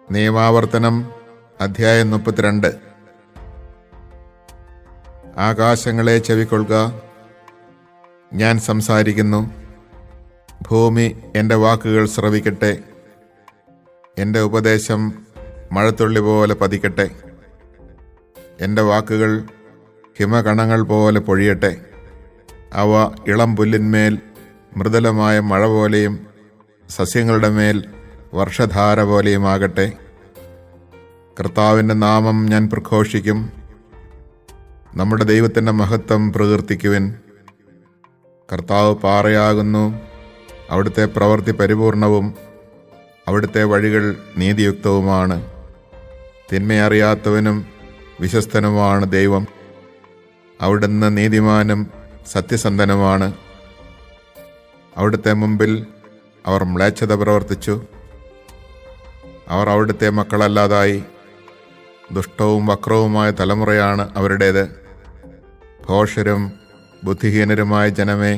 നിയമാവർത്തനം അധ്യായം 32. ആകാശങ്ങളെ ചെവിക്കൊള്ളുക, ഞാൻ സംസാരിക്കുന്നു. ഭൂമി എൻ്റെ വാക്കുകൾ ശ്രവിക്കട്ടെ. എൻ്റെ ഉപദേശം മഴത്തുള്ളി പോലെ പതിക്കട്ടെ. എൻ്റെ വാക്കുകൾ ഹിമകണങ്ങൾ പോലെ പൊഴിയട്ടെ. അവ ഇളം പുല്ലിന്മേൽ മൃദുലമായ മഴ പോലെയും സസ്യങ്ങളുടെ മേൽ വർഷധാര പോലെയുമാകട്ടെ. കർത്താവിൻ്റെ നാമം ഞാൻ പ്രഘോഷിക്കും. നമ്മുടെ ദൈവത്തിൻ്റെ മഹത്വം പ്രകീർത്തിക്കുവിൻ. കർത്താവ് പാറയാകുന്നു, അവിടുത്തെ പ്രവൃത്തി പരിപൂർണവും, അവിടുത്തെ വഴികൾ നീതിയുക്തവുമാണ്. തിന്മയറിയാത്തവനും വിശ്വസ്തനുമാണ് ദൈവം. അവിടുന്ന് നീതിമാനും സത്യസന്ധനുമാണ്. അവിടുത്തെ മുമ്പിൽ അവർ മ്ലേച്ഛത പ്രവർത്തിച്ചു. അവർ അവിടുത്തെ മക്കളല്ലാതായി. ദുഷ്ടവും വക്രവുമായ തലമുറയാണ് അവരുടേത്. ഭോഷരും ബുദ്ധിഹീനരുമായ ജനമേ,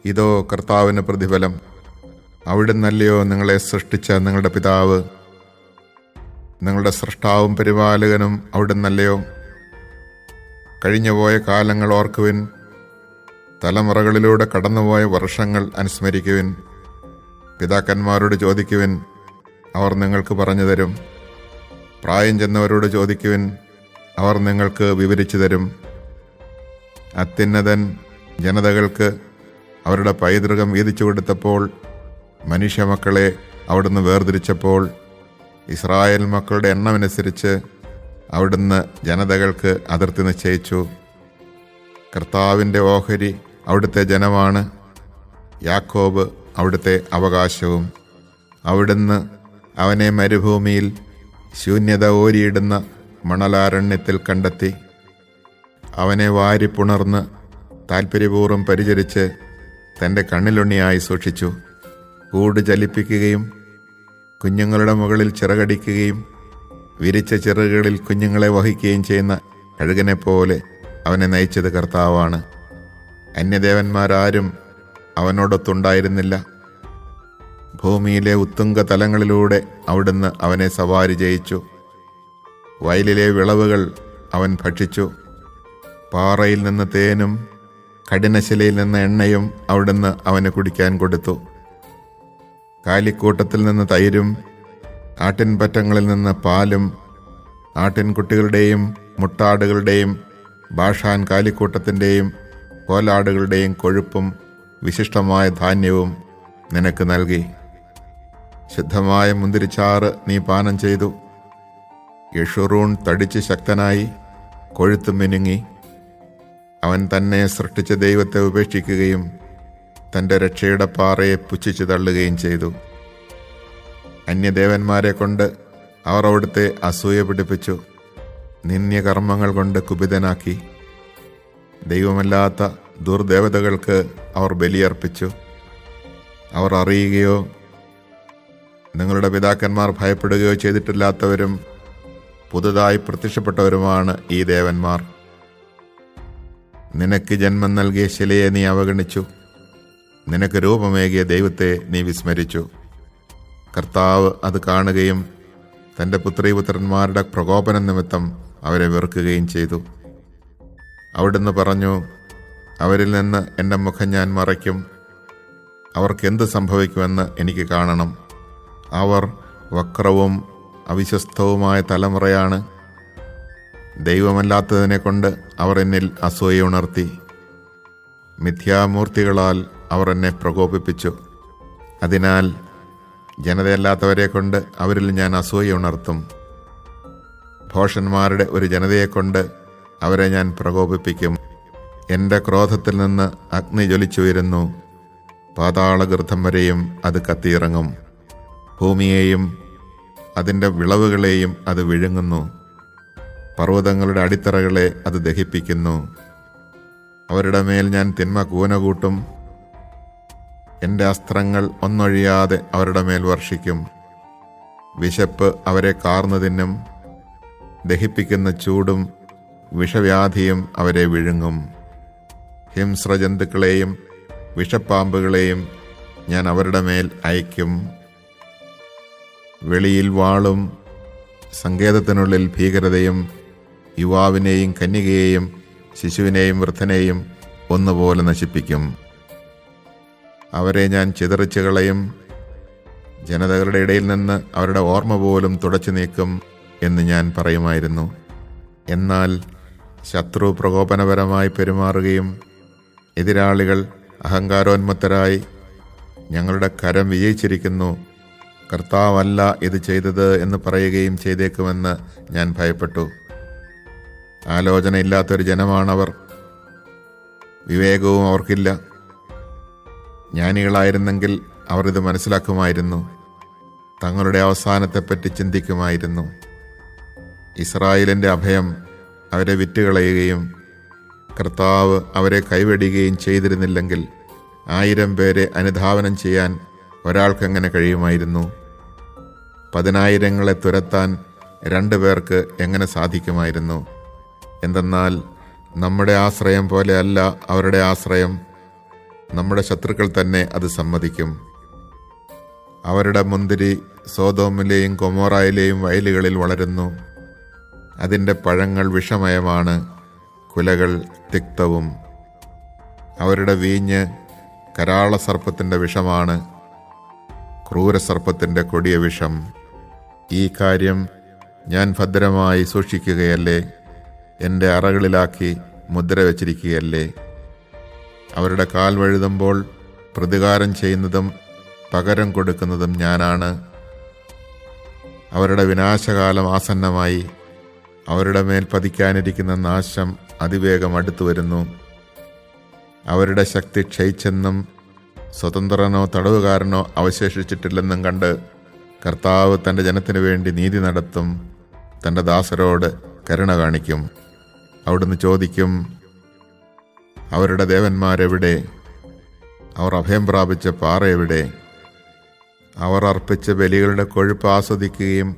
ഇതോ കർത്താവിന് പ്രതിഫലം. അവിടുന്നല്ലയോ നിങ്ങളെ സൃഷ്ടിച്ച നിങ്ങളുടെ പിതാവ്? നിങ്ങളുടെ സൃഷ്ടാവും പരിപാലകനും അവിടുന്നല്ലയോ? കഴിഞ്ഞുപോയ കാലങ്ങൾ ഓർക്കുവിൻ. തലമുറകളിലൂടെ കടന്നുപോയ വർഷങ്ങൾ അനുസ്മരിക്കുവിൻ. പിതാക്കന്മാരോട് ചോദിക്കുവിൻ, അവർ നിങ്ങൾക്ക് പറഞ്ഞു തരും. പ്രായം ചെന്നവരോട് ചോദിക്കുവിൻ, അവർ നിങ്ങൾക്ക് വിവരിച്ചു തരും. അത്യുന്നതൻ ജനതകൾക്ക് അവരുടെ പൈതൃകം വീതിച്ചു കൊടുത്തപ്പോൾ, മനുഷ്യമക്കളെ അവിടുന്ന് വേർതിരിച്ചപ്പോൾ, ഇസ്രായേൽ മക്കളുടെ എണ്ണമനുസരിച്ച് അവിടുന്ന് ജനതകൾക്ക് അതിർത്തി നിശ്ചയിച്ചു. കർത്താവിൻ്റെ ഓഹരി അവിടുത്തെ ജനമാണ്, യാക്കോബ് അവിടുത്തെ അവകാശവും. അവിടുന്ന് അവനെ മരുഭൂമിയിൽ ശൂന്യത ഓരിയിടുന്ന മണലാരണ്യത്തിൽ കണ്ടെത്തി. അവനെ വാരിപ്പുണർന്ന് താൽപ്പര്യപൂർവ്വം പരിചരിച്ച് തൻ്റെ കണ്ണിലുണ്ണിയായി സൂക്ഷിച്ചു. കൂട് ചലിപ്പിക്കുകയും കുഞ്ഞുങ്ങളുടെ മുകളിൽ ചിറകടിക്കുകയും വിരിച്ച ചിറകുകളിൽ കുഞ്ഞുങ്ങളെ വഹിക്കുകയും ചെയ്യുന്ന കഴുകനെ പോലെ അവനെ നയിച്ചത് കർത്താവാണ്. അന്യദേവന്മാരാരും അവനോടൊത്തുണ്ടായിരുന്നില്ല. ഭൂമിയിലെ ഉത്തുംഗ തലങ്ങളിലൂടെ അവിടുന്ന് അവനെ സവാരി ചെയ്യിച്ചു. വയലിലെ വിളവുകൾ അവൻ ഭക്ഷിച്ചു. പാറയിൽ നിന്ന് തേനും കഠിനശിലയിൽ നിന്ന് എണ്ണയും അവിടുന്ന് അവന് കുടിക്കാൻ കൊടുത്തു. കാലിക്കൂട്ടത്തിൽ നിന്ന് തൈരും ആട്ടിൻപറ്റങ്ങളിൽ നിന്ന് പാലും ആട്ടിൻകുട്ടികളുടെയും മുട്ടാടുകളുടെയും ബാഷാൻ കാലിക്കൂട്ടത്തിൻ്റെയും കോലാടുകളുടെയും കൊഴുപ്പും വിശിഷ്ടമായ ധാന്യവും നിനക്ക് നൽകി. ശുദ്ധമായ മുന്തിരിച്ചാറ് നീ പാനം ചെയ്തു. യഷുറൂൺ തടിച്ച് ശക്തനായി, കൊഴുത്ത് മിനുങ്ങി. അവൻ തന്നെ സൃഷ്ടിച്ച ദൈവത്തെ ഉപേക്ഷിക്കുകയും തൻ്റെ രക്ഷയുടെ പാറയെ പുച്ഛിച്ചു തള്ളുകയും ചെയ്തു. അന്യദേവന്മാരെ കൊണ്ട് അവർ അവിടുത്തെ അസൂയ പിടിപ്പിച്ചു. നിന്ദ്യകർമ്മങ്ങൾ കൊണ്ട് കുപിതനാക്കി. ദൈവമല്ലാത്ത ദുർദേവതകൾക്ക് അവർ ബലിയർപ്പിച്ചു. അവർ അറിയുകയോ നിങ്ങളുടെ പിതാക്കന്മാർ ഭയപ്പെടുകയോ ചെയ്തിട്ടില്ലാത്തവരും പുതുതായി പ്രത്യക്ഷപ്പെട്ടവരുമാണ് ഈ ദേവന്മാർ. നിനക്ക് ജന്മം നൽകിയ ശിലയെ നീ അവഗണിച്ചു. നിനക്ക് രൂപമേകിയ ദൈവത്തെ നീ വിസ്മരിച്ചു. കർത്താവ് അത് കാണുകയും തൻ്റെ പുത്രീപുത്രന്മാരുടെ പ്രകോപന നിമിത്തം അവരെ വെറുക്കുകയും ചെയ്തു. അവിടുന്ന് പറഞ്ഞു, അവരിൽ നിന്ന് എൻ്റെ മുഖം ഞാൻ മറയ്ക്കും. അവർക്കെന്ത് സംഭവിക്കുമെന്ന് എനിക്ക് കാണണം. അവർ വക്രവും അവിശ്വസ്തവുമായ തലമുറയാണ്. ദൈവമല്ലാത്തതിനെ കൊണ്ട് അവർ എന്നിൽ അസൂയ ഉണർത്തി. മിഥ്യാമൂർത്തികളാൽ അവർ എന്നെ പ്രകോപിപ്പിച്ചു. അതിനാൽ ജനതയല്ലാത്തവരെ കൊണ്ട് അവരിൽ ഞാൻ അസൂയ ഉണർത്തും. ഭോഷന്മാരുടെ ഒരു ജനതയെക്കൊണ്ട് അവരെ ഞാൻ പ്രകോപിപ്പിക്കും. എൻ്റെ ക്രോധത്തിൽ നിന്ന് അഗ്നി ജ്വലിച്ചുയരുന്നു. പാതാളഗർത്തം വരെയും അത് കത്തിയിറങ്ങും. ഭൂമിയെയും അതിൻ്റെ വിളവുകളെയും അത് വിഴുങ്ങുന്നു. പർവ്വതങ്ങളുടെ അടിത്തറകളെ അത് ദഹിപ്പിക്കുന്നു. അവരുടെ മേൽ ഞാൻ തിന്മ കൂനകൂട്ടും. എൻ്റെ അസ്ത്രങ്ങൾ ഒന്നൊഴിയാതെ അവരുടെ മേൽ വർഷിക്കും. വിശപ്പ് അവരെ കാർന്നു തിന്നും. ദഹിപ്പിക്കുന്ന ചൂടും വിഷവ്യാധിയും അവരെ വിഴുങ്ങും. ഹിംസ്രജന്തുക്കളെയും വിഷപ്പാമ്പുകളെയും ഞാൻ അവരുടെ മേൽ അയക്കും. വെളിയിൽ വാളും സങ്കേതത്തിനുള്ളിൽ ഭീകരതയും യുവാവിനെയും കന്യകയെയും ശിശുവിനെയും വൃദ്ധനെയും ഒന്നുപോലെ നശിപ്പിക്കും. അവരെ ഞാൻ ചിതറിച്ചു കളയും. ജനതകളുടെ ഇടയിൽ നിന്ന് അവരുടെ ഓർമ്മ പോലും തുടച്ചു നീക്കും എന്ന് ഞാൻ പറയുമായിരുന്നു. എന്നാൽ ശത്രു പ്രകോപനപരമായി പെരുമാറുകയും എതിരാളികൾ അഹങ്കാരോന്മത്തരായി ഞങ്ങളുടെ കരം വിജയിച്ചിരിക്കുന്നു, കർത്താവല്ല ഇത് ചെയ്തത് എന്ന് പറയുകയും ചെയ്തേക്കുമെന്ന് ഞാൻ ഭയപ്പെട്ടു. ആലോചനയില്ലാത്തൊരു ജനമാണവർ, വിവേകവും അവർക്കില്ല. ജ്ഞാനികളായിരുന്നെങ്കിൽ അവർ ഇത് മനസ്സിലാക്കുമായിരുന്നു, തങ്ങളുടെ അവസാനത്തെപ്പറ്റി ചിന്തിക്കുമായിരുന്നു. ഇസ്രായേലിൻ്റെ അഭയം അവരെ വിറ്റുകളയുകയും കർത്താവ് അവരെ കൈവെടിയുകയും ചെയ്തിരുന്നില്ലെങ്കിൽ 1000 പേരെ അനുധാവനം ചെയ്യാൻ ഒരാൾക്കെങ്ങനെ കഴിയുമായിരുന്നു? 10,000 തുരത്താൻ 2 പേർക്ക് എങ്ങനെ സാധിക്കുമായിരുന്നു? എന്തെന്നാൽ നമ്മുടെ ആശ്രയം പോലെയല്ല അവരുടെ ആശ്രയം. നമ്മുടെ ശത്രുക്കൾ തന്നെ അത് സമ്മതിക്കും. അവരുടെ മുന്തിരി സോദോമിലെയും ഗൊമോറായിലെയും വയലുകളിൽ വളരുന്നു. അതിൻ്റെ പഴങ്ങൾ വിഷമയമാണ്, കുലകൾ തിക്തവും. അവരുടെ വീഞ്ഞ് കരാള സർപ്പത്തിൻ്റെ വിഷമാണ്, ക്രൂരസർപ്പത്തിൻ്റെ കൊടിയ വിഷം. ഈ കാര്യം ഞാൻ ഭദ്രമായി സൂക്ഷിക്കുകയല്ലേ, എൻ്റെ അറകളിലാക്കി മുദ്ര വച്ചിരിക്കുകയല്ലേ? അവരുടെ കാൽ വഴുതുമ്പോൾ പ്രതികാരം ചെയ്യുന്നതും പകരം കൊടുക്കുന്നതും ഞാനാണ്. അവരുടെ വിനാശകാലം ആസന്നമായി. അവരുടെ മേൽ പതിക്കാനിരിക്കുന്ന നാശം അതിവേഗം അടുത്തു വരുന്നു. അവരുടെ ശക്തി ക്ഷയിച്ചെന്നും സ്വതന്ത്രനോ തടവുകാരനോ അവശേഷിച്ചിട്ടില്ലെന്നും കണ്ട് കർത്താവ് തൻ്റെ ജനത്തിനു വേണ്ടി നീതി നടത്തും, തൻ്റെ ദാസരോട് കരുണ കാണിക്കും. അവിടുന്ന് ചോദിക്കും, അവരുടെ ദേവന്മാരെവിടെ? അവർ അഭയം പ്രാപിച്ച പാറ എവിടെ? അവർ അർപ്പിച്ച ബലികളുടെ കൊഴുപ്പ് ആസ്വദിക്കുകയും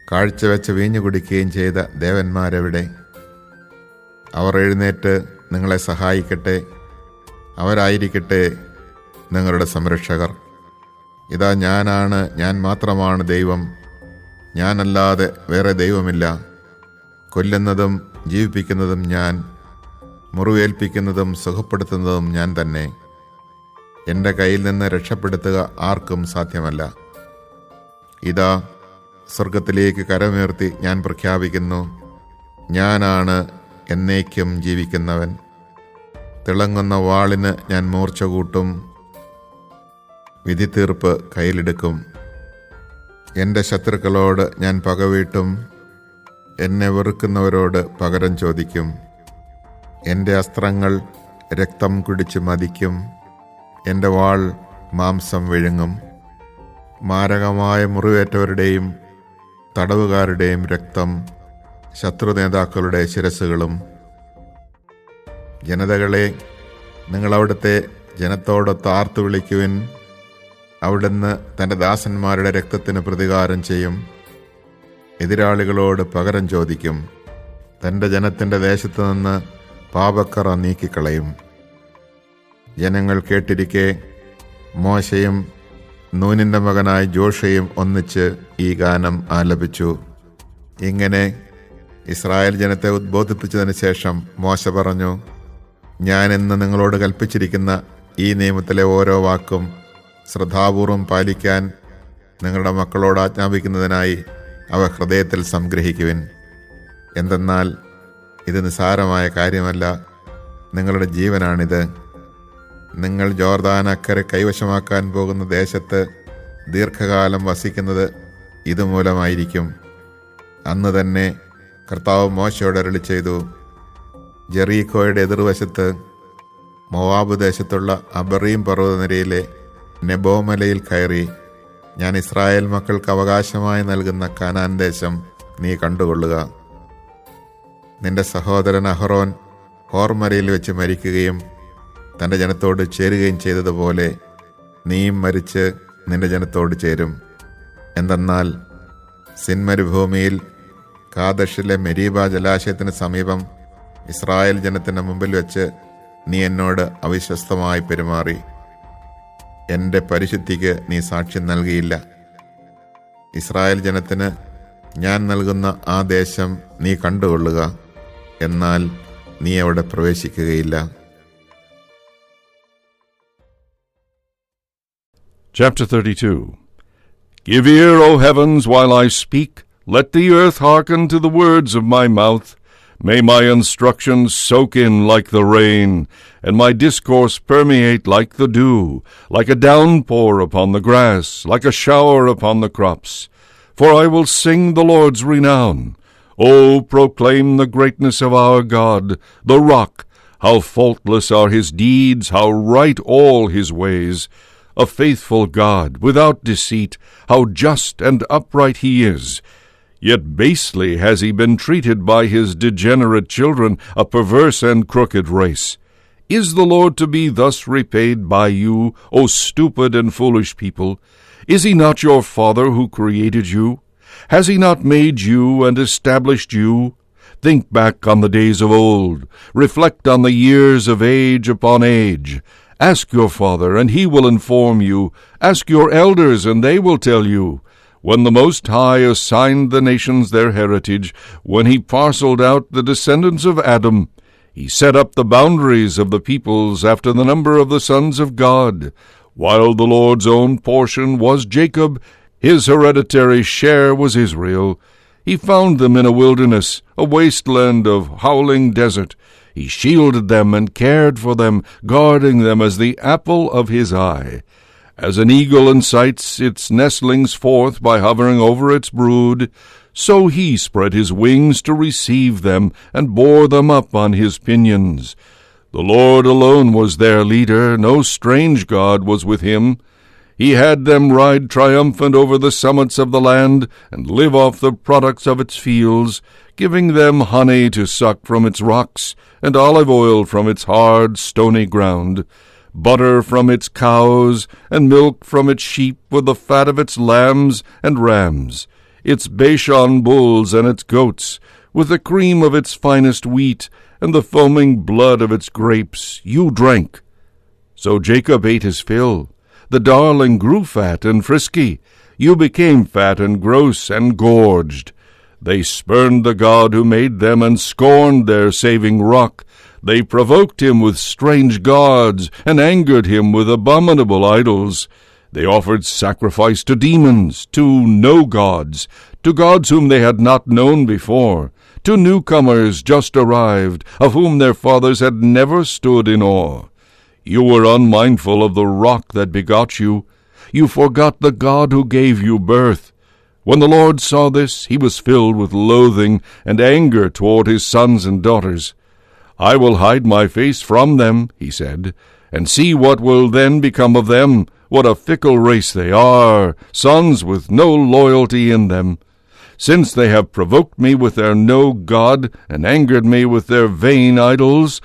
കാഴ്ചവെച്ച് വീഞ്ഞു കുടിക്കുകയും ചെയ്ത ദേവന്മാരെവിടെ? അവർ എഴുന്നേറ്റ് നിങ്ങളെ സഹായിക്കട്ടെ. അവരായിരിക്കട്ടെ നിങ്ങളുടെ സംരക്ഷകർ. ഇതാ ഞാനാണ്, ഞാൻ മാത്രമാണ് ദൈവം, ഞാനല്ലാതെ വേറെ ദൈവമില്ല. കൊല്ലുന്നതും ജീവിപ്പിക്കുന്നതും ഞാൻ, മുറിവേൽപ്പിക്കുന്നതും സുഖപ്പെടുത്തുന്നതും ഞാൻ തന്നെ. എൻ്റെ കയ്യിൽ നിന്ന് രക്ഷപ്പെടുത്തുക ആർക്കും സാധ്യമല്ല. ഇതാ സ്വർഗത്തിലേക്ക് കരമുയർത്തി ഞാൻ പ്രഖ്യാപിക്കുന്നു, ഞാനാണ് എന്നേക്കും ജീവിക്കുന്നവൻ. തിളങ്ങുന്ന വാളിന് ഞാൻ മൂർച്ച കൂട്ടും, വിധിതീർപ്പ് കയ്യിലെടുക്കും. എൻ്റെ ശത്രുക്കളോട് ഞാൻ പകവീട്ടും, എന്നെ വെറുക്കുന്നവരോട് പകരം ചോദിക്കും. എൻ്റെ അസ്ത്രങ്ങൾ രക്തം കുടിച്ച് മതിക്കും, എൻ്റെ വാൾ മാംസം വിഴുങ്ങും. മാരകമായ മുറിവേറ്റവരുടെയും തടവുകാരുടെയും രക്തം ശത്രു നേതാക്കളുടെ ശിരസ്സുകളും. ജനതകളെ, നിങ്ങൾ അവിടുത്തെ ജനത്തോടൊത്ത് ആർത്തു വിളിക്കുവിൻ. അവിടുന്ന് തൻ്റെ ദാസന്മാരുടെ രക്തത്തിന് പ്രതികാരം ചെയ്യും, എതിരാളികളോട് പകരം ചോദിക്കും. തൻ്റെ ജനത്തിൻ്റെ ദേശത്തു നിന്ന് പാപക്കറ നീക്കിക്കളയും. ജനങ്ങൾ കേട്ടിരിക്കെ മോശയും നൂനിൻ്റെ മകനായ ജോഷയും ഒന്നിച്ച് ഈ ഗാനം ആലപിച്ചു. ഇങ്ങനെ ഇസ്രായേൽ ജനത്തെ ഉദ്ബോധിപ്പിച്ചതിന് ശേഷം മോശ പറഞ്ഞു, ഞാൻ ഇന്ന് നിങ്ങളോട് കൽപ്പിച്ചിരിക്കുന്ന ഈ നിയമത്തിലെ ഓരോ വാക്കും ശ്രദ്ധാപൂർവം പാലിക്കാൻ നിങ്ങളുടെ മക്കളോട് ആജ്ഞാപിക്കുന്നതിനായി അവ ഹൃദയത്തിൽ സംഗ്രഹിക്കുവിൻ. എന്തെന്നാൽ ഇത് നിസ്സാരമായ കാര്യമല്ല, നിങ്ങളുടെ ജീവനാണിത്. നിങ്ങൾ ജോർദാൻ അക്കരെ കൈവശമാക്കാൻ പോകുന്ന ദേശത്ത് ദീർഘകാലം വസിക്കുന്നത് ഇതുമൂലമായിരിക്കും. അന്ന് തന്നെ കർത്താവ് മോശയോട് അരുളിച്ചെയ്തു, ജെറീക്കോയുടെ എതിർവശത്ത് മോവാബ് ദേശത്തുള്ള അബറീം പർവ്വതനിരയിലെ നെബോമലയിൽ കയറി ഞാൻ ഇസ്രായേൽ മക്കൾക്ക് അവകാശമായി നൽകുന്ന കാനാൻ ദേശം നീ കണ്ടുകൊള്ളുക. നിന്റെ സഹോദരൻ അഹറോൻ ഹോർമരയിൽ വെച്ച് മരിക്കുകയും തൻ്റെ ജനത്തോട് ചേരുകയും ചെയ്തതുപോലെ നീയും മരിച്ച് നിന്റെ ജനത്തോട് ചേരും. എന്തെന്നാൽ സിൻ മരുഭൂമിയിൽ കാദഷിലെ മെരീബ ജലാശയത്തിന് സമീപം ഇസ്രായേൽ ജനത്തിൻ്റെ മുമ്പിൽ വെച്ച് നീ എന്നോട് അവിശ്വസ്തമായി പെരുമാറി. എൻ്റെ പരിശുദ്ധിക്ക് നീ സാക്ഷ്യം നൽകിയില്ല. ഇസ്രായേൽ ജനത്തിന് ഞാൻ നൽകുന്ന ആ ദേശം നീ കണ്ടുകൊള്ളുക, എന്നാൽ നീ അവിടെ പ്രവേശിക്കുകയില്ല. Chapter 32. Give ear, O heavens, while I speak. Let the earth hearken to the words of my mouth. May my instructions soak in like the rain, and my discourse permeate like the dew, like a downpour upon the grass, like a shower upon the crops. For I will sing the Lord's renown. O proclaim the greatness of our God, the rock. How faultless are his deeds, how right all his ways. A faithful God, without deceit, how just and upright he is. Yet basely has he been treated by his degenerate children, a perverse and crooked race. Is the Lord to be thus repaid by you, O stupid and foolish people? Is he not your Father who created you? Has he not made you and established you? Think back on the days of old. Reflect on the years of age upon age. Ask your father, and he will inform you. Ask your elders, and they will tell you. When the Most High assigned the nations their heritage, when he parceled out the descendants of Adam, he set up the boundaries of the peoples after the number of the sons of God. While the Lord's own portion was Jacob, his hereditary share was Israel. He found them in a wilderness, a wasteland of howling desert. He shielded them and cared for them, guarding them as the apple of his eye. As an eagle incites its nestlings forth by hovering over its brood, so he spread his wings to receive them and bore them up on his pinions. The Lord alone was their leader, no strange god was with him. He had them ride triumphant over the summits of the land and live off the products of its fields, giving them honey to suck from its rocks and olive oil from its hard, stony ground, butter from its cows and milk from its sheep with the fat of its lambs and rams, its Bashan bulls and its goats, with the cream of its finest wheat and the foaming blood of its grapes, you drank. So Jacob ate his fill. The darling grew fat and frisky. You became fat and gross and gorged. They spurned the God who made them and scorned their saving rock. They provoked him with strange gods and angered him with abominable idols. They offered sacrifice to demons, to no gods, to gods whom they had not known before, to newcomers just arrived, of whom their fathers had never stood in awe. You were unmindful of the rock that begot you. You forgot the God who gave you birth. When the Lord saw this, he was filled with loathing and anger toward his sons and daughters. I will hide my face from them, he said, and see what will then become of them. What a fickle race they are, sons with no loyalty in them. Since they have provoked me with their no God and angered me with their vain idols,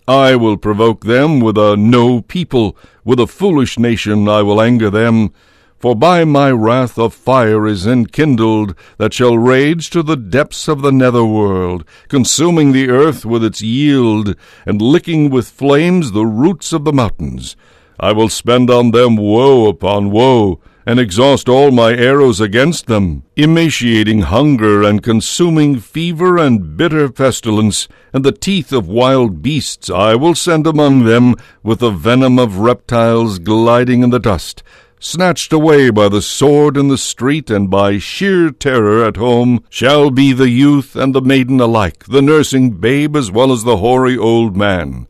I will provoke them with a no people. With a foolish nation I will anger them. For by my wrath a fire is enkindled, that shall rage to the depths of the nether world, consuming the earth with its yield, and licking with flames the roots of the mountains. I will spend on them woe upon woe, and exhaust all my arrows against them, emaciating hunger and consuming fever and bitter pestilence, and the teeth of wild beasts I will send among them, with the venom of reptiles gliding in the dust, snatched away by the sword in the street, and by sheer terror at home, shall be the youth and the maiden alike, the nursing babe as well as the hoary old man.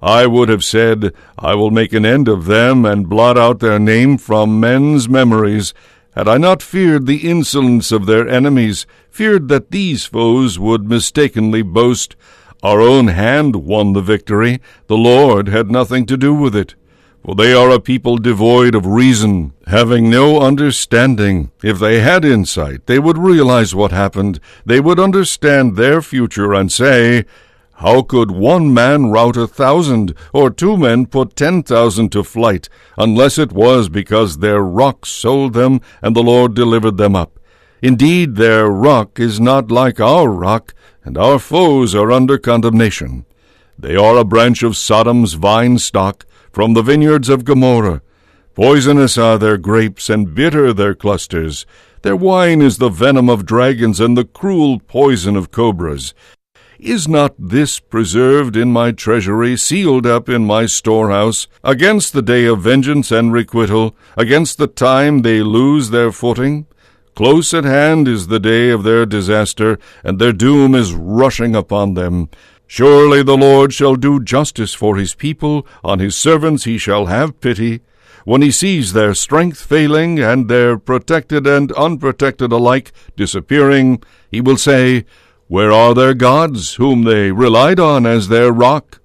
I would have said, I will make an end of them and blot out their name from men's memories, had I not feared the insolence of their enemies, feared that these foes would mistakenly boast, our own hand won the victory, the Lord had nothing to do with it. For they are a people devoid of reason, having no understanding. If they had insight, they would realize what happened. They would understand their future and say, how could one man rout 1,000, or 2 men put 10,000 to flight, unless it was because their rock sold them and the Lord delivered them up? Indeed, their rock is not like our rock, and our foes are under condemnation. They are a branch of Sodom's vine stock from the vineyards of Gomorrah. Poisonous are their grapes, and bitter their clusters. Their wine is the venom of dragons, and the cruel poison of cobras. Is not this preserved in my treasury, sealed up in my storehouse, against the day of vengeance and requital, against the time they lose their footing? Close at hand is the day of their disaster, and their doom is rushing upon them. Surely the Lord shall do justice for his people, on his servants he shall have pity. When he sees their strength failing, and their protected and unprotected alike disappearing, he will say, Where are their gods, whom they relied on as their rock?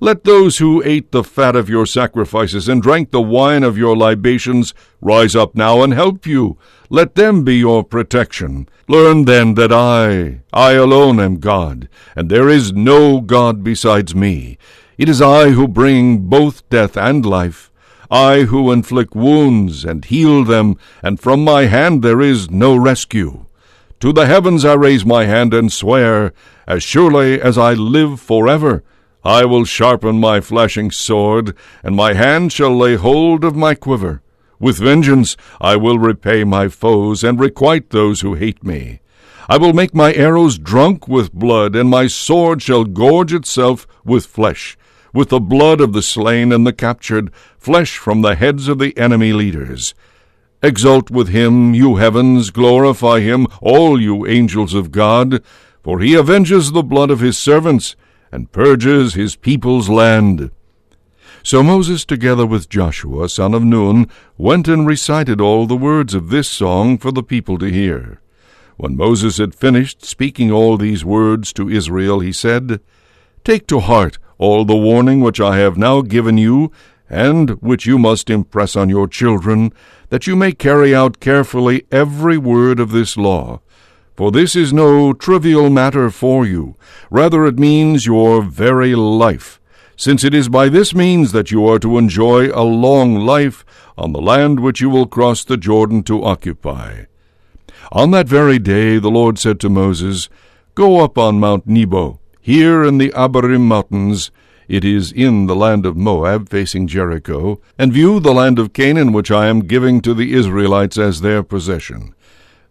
Let those who ate the fat of your sacrifices and drank the wine of your libations rise up now and help you. Let them be your protection. Learn then that I alone am God, and there is no God besides me. It is I who bring both death and life, I who inflict wounds and heal them, and from my hand there is no rescue. To the heavens I raise my hand and swear, as surely as I live forever, I will sharpen my flashing sword, and my hand shall lay hold of my quiver. With vengeance I will repay my foes, and requite those who hate me. I will make my arrows drunk with blood, and my sword shall gorge itself with flesh, with the blood of the slain and the captured, flesh from the heads of the enemy leaders. Exult with him, you heavens, glorify him, all you angels of God, for he avenges the blood of his servants, and purges his people's land. So Moses, together with Joshua, son of Nun, went and recited all the words of this song for the people to hear. When Moses had finished speaking all these words to Israel, he said, Take to heart all the warning which I have now given you, and which you must impress on your children, that you may carry out carefully every word of this law. For this is no trivial matter for you. Rather it means your very life, since it is by this means that you are to enjoy a long life on the land which you will cross the Jordan to occupy. On that very day the Lord said to Moses, Go up on Mount Nebo, here in the Abarim mountains, it is in the land of Moab, facing Jericho, and view the land of Canaan which I am giving to the Israelites as their possession.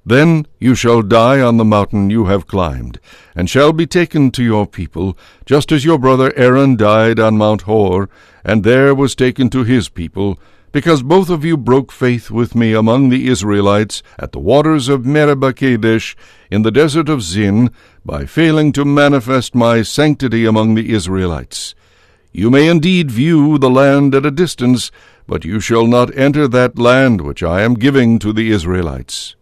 Then you shall die on the mountain you have climbed, and shall be taken to your people, just as your brother Aaron died on Mount Hor, and there was taken to his people, because both of you broke faith with me among the Israelites at the waters of Meribah Kadesh in the desert of Zin, by failing to manifest my sanctity among the Israelites. You may indeed view the land at a distance, but you shall not enter that land which I am giving to the Israelites.